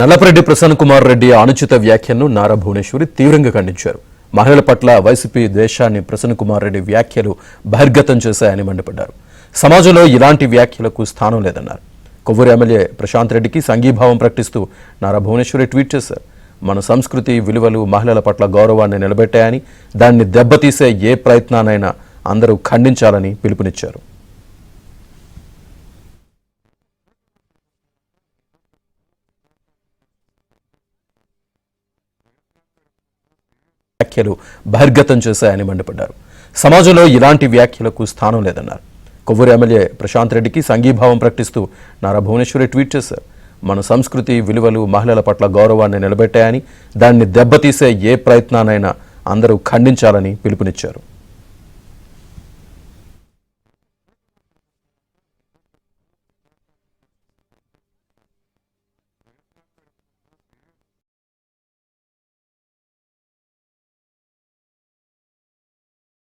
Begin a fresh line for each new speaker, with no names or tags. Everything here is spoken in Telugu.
నల్లపరెడ్డి ప్రసన్న కుమార్ రెడ్డి అనుచిత వ్యాఖ్యలను నారా భువనేశ్వరి తీవ్రంగా ఖండించారు. మహిళల పట్ల వైసీపీ ద్వేషాన్ని ప్రసన్న కుమార్ రెడ్డి వ్యాఖ్యలు బహిర్గతం చేశాయని మండిపడ్డారు. సమాజంలో ఇలాంటి వ్యాఖ్యలకు స్థానం లేదన్నారు. కొవ్వూరు ఎమ్మెల్యే ప్రశాంత్ రెడ్డికి సంఘీభావం ప్రకటిస్తూ నారా భువనేశ్వరి ట్వీట్ చేశారు. మన సంస్కృతి విలువలు మహిళల పట్ల గౌరవాన్ని నిలబెట్టాయని, దాన్ని దెబ్బతీసే ఏ ప్రయత్నానైనా అందరూ ఖండించాలని పిలుపునిచ్చారు. వ్యాఖ్యలు బహిర్గతం చేశాయని మండిపడ్డారు. సమాజంలో ఇలాంటి వ్యాఖ్యలకు స్థానం లేదన్నారు. కొవ్వూరు ఎమ్మెల్యే ప్రశాంత్ రెడ్డికి సంఘీభావం ప్రకటిస్తూ నారా భువనేశ్వరి ట్వీట్ చేశారు. మన సంస్కృతి విలువలు మహిళల పట్ల గౌరవాన్ని నిలబెట్టాయని, దాన్ని దెబ్బతీసే ఏ ప్రయత్నానైనా అందరూ ఖండించాలని పిలుపునిచ్చారు.